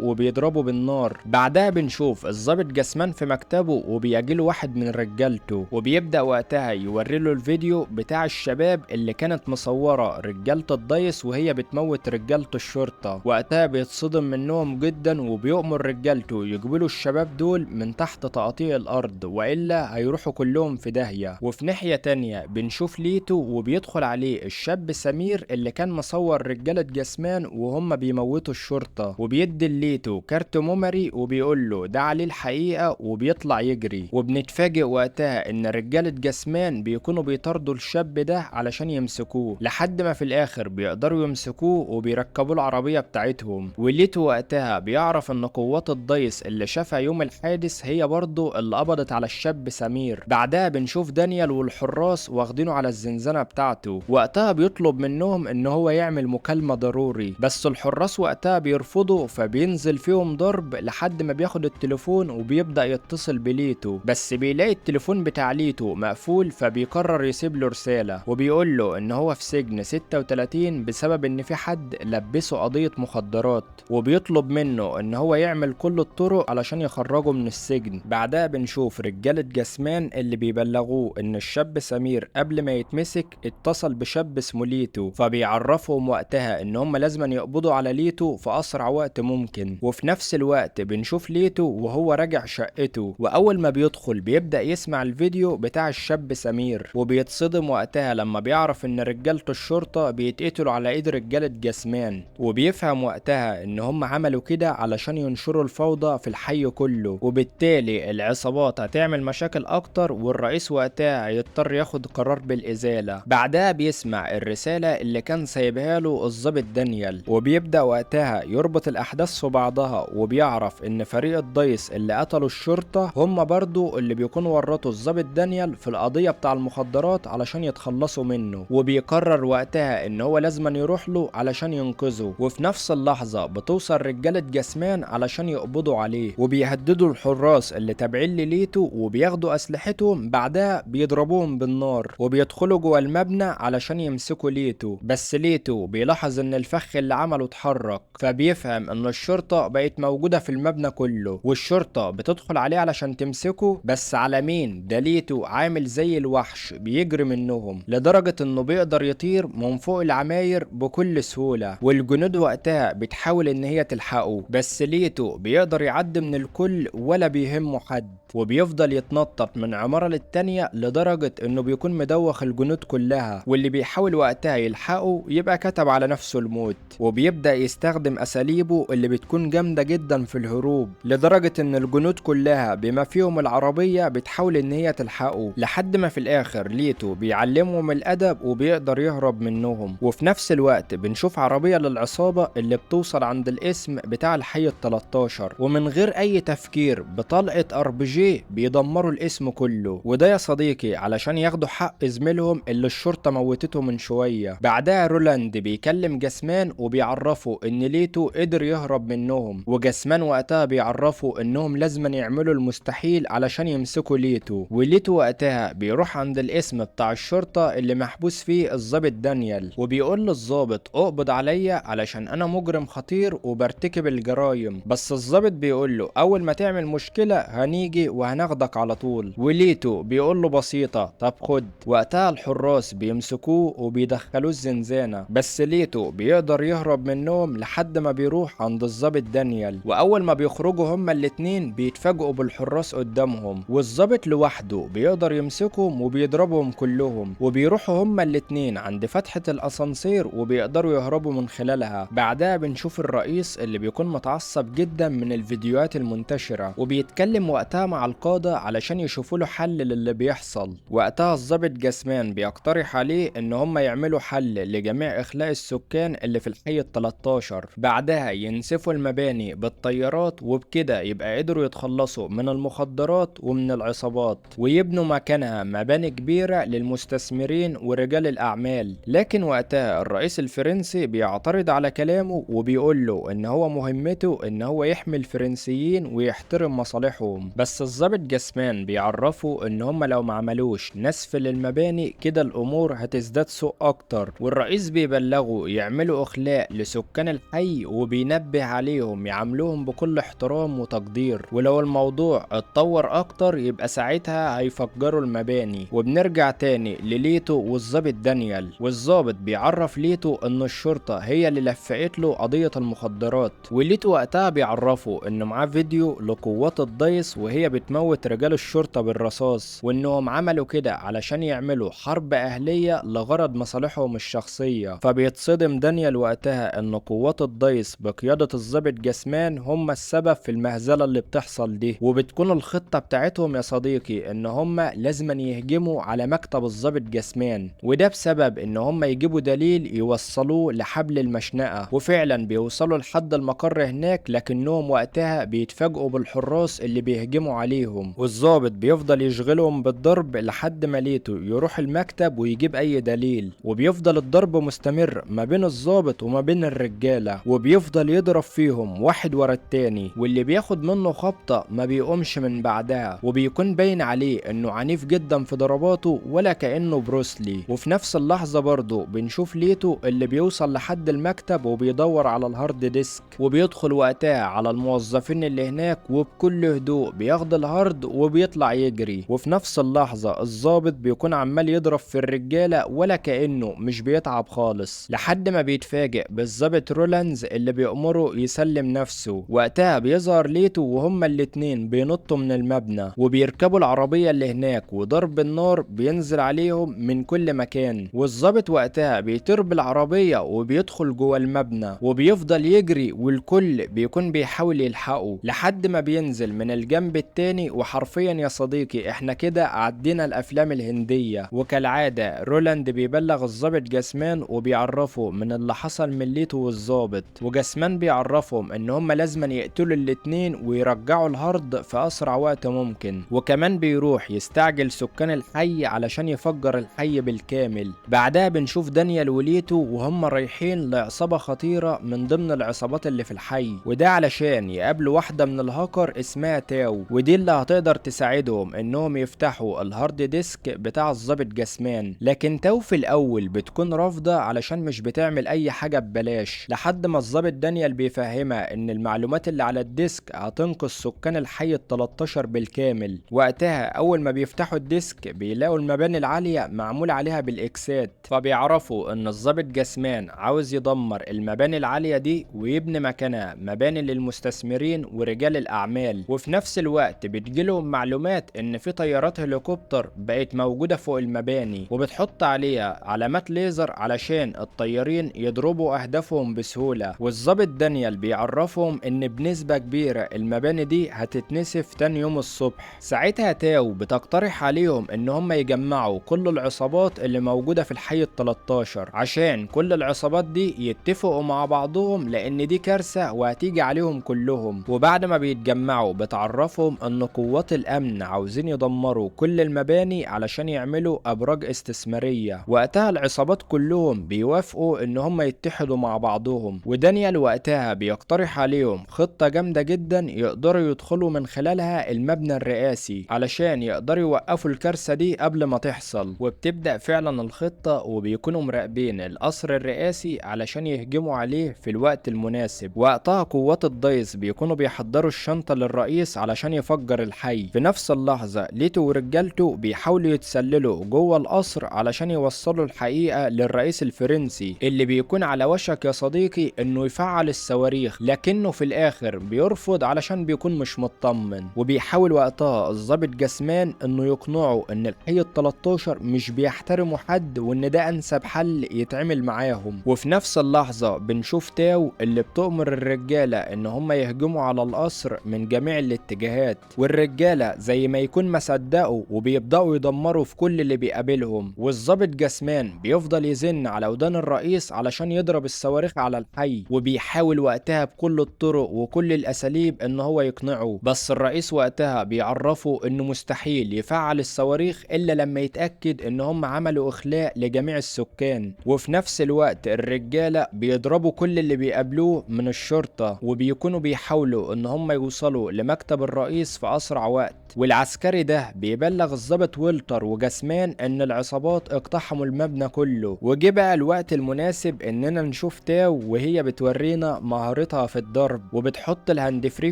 وبيضربه بالنار. بعدها بنشوف الضابط جسمان في مكتبه وبيجيله واحد من رجالته وبيبدأ وقتها يوريله الفيديو بتاع الشباب اللي كانت مصورة رجالة الضيس وهي بتموت رجالة الشرطة. وقتها بيتصدم منهم جدا وبيؤمر رجالته يجيبوا الشباب دول من تحت تقاطيع الارض والا هيروحوا كلهم في داهية. وفي ناحية تانية بنشوف ليتو وبيدخل عليه الشاب سمير اللي كان مصور رجالة جسمان وهم بيموتوا الشرطة، وبيدي ليتو كارت ميموري وبيقول له ده عليه الحقيقة وبيطلع يجري. وبنتفاجئ وقتها ان رجالة جسمان بيكونوا بيطاردوا الشاب ده علشان يمسكوه، لحد ما في الاخر بيقدروا يمسكوه وبيركبوا العربية بتاعتهم. وليتو وقتها بيعرف ان قوات الضيس اللي شافها يوم الحادث هي برضه اللي قبضت على الشاب سمير. بعدها بنشوف دانيال والحراس واخدينه على الزنزانة بتاعته، وقتها بيطلب منهم ان هو يعمل مكالمة ضروري، بس الحراس وقتها بيرفضوا فبينزل فيهم ضرب لحد ما بياخد التليفون وبيبدأ يتصل بليتو، بس بيلاقي التليفون بتاع ليتو مقفول فبيقرر يسيب له رسالة وبيقول له ان هو في سجن 36 بسبب ان في حد لبسه قضية مخدرات، وبيطلب منه ان هو يعمل كل الطرق علشان يخرجه من السجن. بعدها بنشوف رجالة جسمان اللي بيبلغوه ان الشاب سمير قبل ما يتمسك اتصل بشاب اسمه ليتو، فبيعرفهم وقتها ان هم لازم يقبضوا على ليتو في اسرع وقت ممكن. وفي نفس الوقت بنشوف ليتو وهو راجع شقته، واول ما بيدخل بيبدأ يسمع الفيديو بتاع الشاب سمير وبيتصدم وقتها لما بيعرف ان رجالة الشرطة بيتقتلوا على ايد رجالة جسمان، وبيفهم وقتها ان هم عملوا كده علشان ينشروا الفوضى في الحي كله، وبالتالي العصابات هتعمل مشاكل اكتر والرئيس وقتها هيضطر ياخد قرار بالازالة. بعدها بيسمع الرسالة اللي كان سايبها له الضابط دانيال وبيبدأ وقتها يربط الاحداث في بعضها، وبيعرف ان فريق الضيس اللي قتلوا الشرطة هم برضو اللي بيكونوا ورطوا الضابط دانيال في القضية بتاع المخدرات علشان يتخلصوا منه، وبيقرر وقتها ان هو لازم يروح له علشان ينقذه. وفي نفس اللحظة بتوصل رجالة جسمان علشان يقبضوا عليه وبيهددوا الحراس اللي تابعين لليتو وبياخدوا اسلحتهم، بعدها بيضربوهم بالنار وبيدخلوا جوه المبنى علشان يمسكوا ليتو، بس ليتو بيلاحظ ان الفخ اللي عمله اتحرك فبيفهم ان الشرطة بقت موجودة في المبنى كله، والشرطة بتدخل عليه علشان تمسكه، بس على مين؟ ده ليتو عامل زي الوحش بيجري منهم لدرجة انه بيقدر يطير من فوق العماير بكل سهولة، والجنود وقتها بتحاول ان هي تلحقه، بس ليتو بيقدر يعدي من الكل ولا بيهمه حد، وبيفضل يتنطط من عمارة للتانية لدرجة انه بيكون مدوخ الجنود كلها، واللي بيحاول وقتها يلحقه يبقى كتب على نفسه الموت، وبيبدأ يستخدم اساليبه اللي بتكون جامدة جدا في الهروب لدرجة ان الجنود كلها بما فيهم العربية بتحاول ان هي تلحقه، لحد ما في الاخر ليتو بيعلمهم الادب وبيقدر يهرب منهم. وفي نفس الوقت بنشوف عربية للعصابة اللي بتوصل عند الاسم بتاع الحي ال13، ومن غير اي تفكير بطلقة RPG بيدمروا الاسم كله، وده يا صديقي علشان ياخدوا حق زميلهم اللي الشرطة موتته من شوية. بعدها رولاند بيكلم جسمان وبيعرفه ان ليتو قدر يهرب منهم، وجسمان وقتها بيعرفوا انهم لازم يعملوا المستحيل علشان يمسكوا ليتو، وليتو وقتها بيروح عند الاسم بتاع الشرطة اللي محبوس فيه الضابط دانيال وبيقول للضابط اقبض عليا علشان انا مجرم خطير وبرتكب الجرايم، بس الضابط بيقول له اول ما تعمل مشكلة هنيجي وهناخدك على طول. وليتو بيقول له بسيطة طب خد. وقتها الحراس بيمسكوه وبيدخلوه الزنزانة، بس ليتو بيقدر يهرب منهم لحد ما بيروح عند الضابط دانيال، واول ما بيخرجوا هما الاتنين بيتفاجئوا بالحراس قدامهم، والضابط لوحده بيقدر يمسكهم وبيضربهم كلهم، وبيروحوا هما الاتنين عند فتحة الاسانسير وبيقدروا يهربوا من خلالها. بعدها بنشوف الرئيس اللي بيكون متعصب جدا من الفيديوهات المنتشرة وبيتكلم وقتها مع القادة علشان يشوفوا له حل للي بيحصل. وقتها الضابط جسمان بيقترح عليه ان هم يعملوا حل لجميع اخلاء السكان اللي في الحي ال13، بعدها ينسفوا المباني بالطيارات، وبكده يبقى قدروا يتخلصوا من المخدرات ومن العصابات ويبنوا مكانها مباني كبيرة للمستثمرين ورجال الاعمال. لكن وقتها الرئيس الفرنسي الرئيسي بيعترض على كلامه وبيقول له ان هو مهمته ان هو يحمي الفرنسيين ويحترم مصالحهم، بس الضابط جسمان بيعرفوا ان هم لو ما عملوش نسف للمباني كده الامور هتزداد سوء اكتر، والرئيس بيبلغوا يعملوا اخلاء لسكان الحي وبينبه عليهم يعاملوهم بكل احترام وتقدير، ولو الموضوع اتطور اكتر يبقى ساعتها هيفجروا المباني. وبنرجع تاني لليتو والضابط دانيال، والضابط بيعرف ليتو ان الشرطة هي اللي لفقت له قضية المخدرات، وليتو وقتها بيعرفوا ان معاه فيديو لقوات الضيس وهي بتموت رجال الشرطة بالرصاص، وانهم عملوا كده علشان يعملوا حرب اهلية لغرض مصالحهم الشخصية. فبيتصدم دانيال وقتها ان قوات الضيس بقيادة الضابط جسمان هم السبب في المهزلة اللي بتحصل دي، وبتكون الخطة بتاعتهم يا صديقي ان هم لازم يهجموا على مكتب الضابط جسمان، وده بسبب ان هم يجيبوا دليل يوصلوه لحبل المشنقة، وفعلا بيوصلوا لحد المقر هناك، لكنهم وقتها بيتفاجئوا بالحراس اللي بيهجموا عليهم، والضابط بيفضل يشغلهم بالضرب لحد ما ليتو يروح المكتب ويجيب اي دليل، وبيفضل الضرب مستمر ما بين الضابط وما بين الرجالة، وبيفضل يضرب فيهم واحد ورا التاني، واللي بياخد منه خبطة ما بيقومش من بعدها، وبيكون باين عليه انه عنيف جدا في ضرباته ولا كأنه بروسلي. وفي نفس اللحظة برضه بنشوف ليتو اللي بيوصل لحد المكتب وبيدور على الهارد ديسك، وبيدخل وقتها على الموظفين اللي هناك وبكل هدوء بياخد الهارد وبيطلع يجري، وفي نفس اللحظة الضابط بيكون عمال يضرب في الرجالة ولا كأنه مش بيتعب خالص، لحد ما بيتفاجئ بالضابط رولاندز اللي بيأمره يسلم نفسه. وقتها بيظهر ليتو وهما الاتنين بينطوا من المبنى وبيركبوا العربية اللي هناك، وضرب النار بينزل عليهم من كل مكان، والضابط وقتها بيطير بالعربية وبيدخل جوه المبنى وبيفضل يجري، والكل بيكون بيحاول يلحقه لحد ما بينزل من الجنب التاني. وحرفيا يا صديقي احنا كده عدينا الافلام الهندية، وكالعادة رولاند بيبلغ الضابط جسمان وبيعرفه من اللي حصل من ليتو والضابط، وجسمان بيعرفهم ان هم لازما يقتلوا الاتنين ويرجعوا الهارد في اسرع وقت ممكن، وكمان بيروح يستعجل سكان الحي علشان يفجر الحي بالكامل. بعدها بنشوف دانيال وليتو وهم رايحين لعصابة خطيرة من ضمن العصابات اللي في الحي، وده علشان يقابلوا واحدة من الهاكر اسمها تاو، ودي اللي هتقدر تساعدهم انهم يفتحوا الهارد ديسك بتاع الضابط جسمان. لكن تاو في الاول بتكون رافضة علشان مش بتعمل اي حاجة ببلاش، لحد ما الضابط دانيال بيفهمها ان المعلومات اللي على الديسك هتنقذ سكان الحي ال13 بالكامل. وقتها اول ما بيفتحوا الديسك بيلاقوا المباني العالية معمول عليها بالاكسات، فبيعرفوا ان الضابط جسمان عاوز يدمر المباني العالية دي ويبني مكانها مباني للمستثمرين ورجال الاعمال. وفي نفس الوقت بتجيلهم معلومات ان في طيارات هليكوبتر بقت موجودة فوق المباني وبتحط عليها علامات ليزر علشان الطيارين يضربوا اهدافهم بسهولة، والضابط دانيال بيعرفهم ان بنسبة كبيرة المباني دي هتتنسف تاني يوم الصبح. ساعتها تاو بتقترح عليهم ان هم يجمعوا كل العصابات اللي موجودة في الحي ال13 عشان كل العصابات دي يتفقوا مع بعضهم، لان دي كارثة وهتيجي عليهم كلهم. وبعد ما بيتجمعوا بتعرفهم ان قوات الامن عاوزين يدمروا كل المباني علشان يعملوا ابراج استثمارية. وقتها العصابات كلهم بيوافقوا ان هم يتحدوا مع بعضهم، ودانيال وقتها بيقترح عليهم خطة جامدة جدا يقدروا يدخلوا من خلالها المبنى الرئاسي علشان يقدروا يوقفوا الكارثة دي قبل ما تحصل. وبتبدأ فعلا الخطة وبيكونوا مراقبين القصر الرئاسي علشان يهجموا عليه في الوقت المناسب. وقتها قوات الضيس بيكونوا بيحضروا الشنطة للرئيس علشان يفجر الحي. في نفس اللحظة ليتو ورجالته بيحاولوا يتسللوا جوه القصر علشان يوصلوا الحقيقة للرئيس الفرنسي اللي بيكون على وشك يا صديقي انه يفعل الصواريخ، لكنه في الاخر بيرفض علشان بيكون مش مطمن. وبيحاول وقتها الضابط جسمان انه يقنعه ان الحي ال13 مش بيحترموا حد وان ده انسب حل يتعمل معاهم. وفي نفس اللحظة بنشوف تاو اللي بتؤمر الرجالة ان هم يهجموا على القصر من جميع الاتجاهات، والرجالة زي ما يكون ما صدقوا وبيبدأوا يدمروا في كل اللي بيقابلهم. والضابط جسمان بيفضل يزن على ودان الرئيس علشان يضرب الصواريخ على الحي، وبيحاول وقتها بكل الطرق وكل الاساليب ان هو يقنعه، بس الرئيس وقتها بيعرفه انه مستحيل يفعل الصواريخ الا لما يتأكد ان هم عملوا اخلاء لجميع السكان. وفي نفس الوقت الرجالة بيضربوا كل اللي بيقابلوه من الشرطة، وبيكونوا بيحاولوا ان هم يوصلوا لمكتب الرئيس في اسرع وقت. والعسكري ده بيبلغ الضابط ويلتر وجاسمان ان العصابات اقتحموا المبنى كله، وجه بقى الوقت المناسب اننا نشوف تاو وهي بتورينا مهارتها في الضرب، وبتحط الهاند فري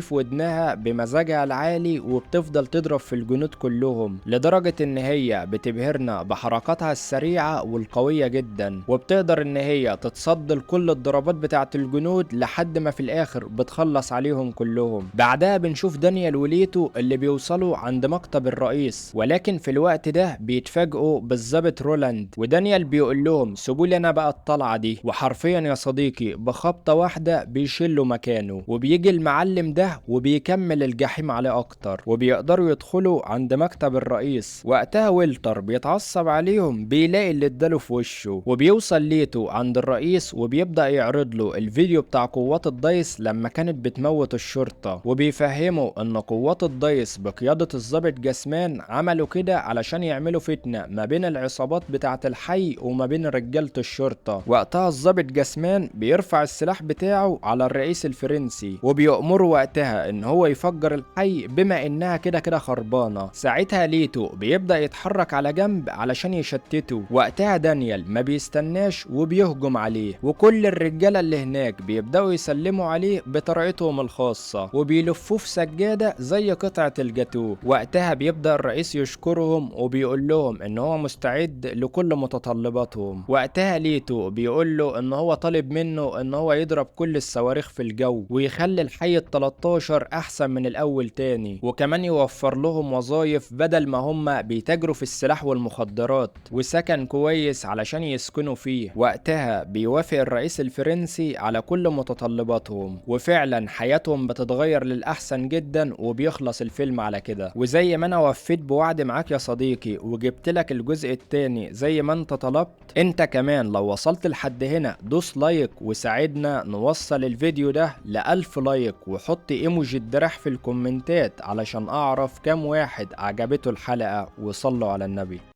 في ودنها بمزاجها العالي، وبتفضل تضرب في الجنود كلهم لدرجة ان هي بتبهرنا بحركاتها السريعة والقوية جدا، وبتقدر ان هي تتصد لكل الضربات بتاعت الجنود لحد ما في الاخر بتخلص عليهم كلهم. بعدها بنشوف دانيال وليتو اللي بيوصلوا عند مكتب الرئيس، ولكن في الوقت ده بيتفاجئوا بالظابط رولاند، ودانيال بيقول لهم سيبوا لي انا بقى الطلعة دي، وحرفيا يا صديقي بخبطة واحدة بيشيلوا مكانه، وبيجي المعلم ده وبيكمل الجحيم عليه اكتر، وبيقدروا يدخلوا عند مكتب الرئيس. وقتها ويلتر بيتعصب عليهم، بيلاقي اللي اداله في وشه، وبيوصل ليتو عند الرئيس وبيبدأ يعرض له الفيديو بتاع قوات الضيس لما كانت بتموت الشرطة، وبيفهمه ان قوات الضيس بقيادة الضابط جاسمان عملوا كده علشان يعملوا فتنة ما بين العصابات بتاعة الحي وما بين رجالة الشرطة. وقتها الضابط جاسمان بيرفع السلاح بتاعه على الرئيس الفرنسي، وبيأمره وقتها ان هو يفجر الحي بما انها كده كده خربانة. ساعتها ليتو بيبدأ يتحرك على جنب علشان يشتته. وقتها دانيال ما بيستناش وبيهجم عليه، وكل الرجالة اللي هناك بيبدأوا يسلموا عليه بطريقتهم الخاصة، وبيلفوه في سجادة زي قطعة الجاتوه. وقتها بيبدأ الرئيس يشكرهم وبيقول لهم ان هو مستعد لكل متطلباتهم. وقتها ليتو بيقول له ان هو طالب منه ان هو يضرب كل الصواريخ في الجو، ويخلي الحي ال 13 احسن من الاول تاني، وكمان يوفر لهم وظايف بدل ما هم بيتاجروا في السلاح والمخدرات، وسكن كويس علشان يسكنوا فيه. وقتها بيوافق الرئيس الفرنسي على كل متطلباتهم، وفعلا حياتهم بتتغير للأحسن جدا، وبيخلص الفيلم على كده. وزي ما انا وفيت بوعد معاك يا صديقي وجبت لك الجزء التاني زي ما انت طلبت، انت كمان لو وصلت لحد هنا دوس لايك وساعدنا نوصل الفيديو ده ل1000 لايك، وحط ايموجي الدرع في الكومنتات علشان اعرف كام واحد عجبته الحلقة، وصلوا على النبي.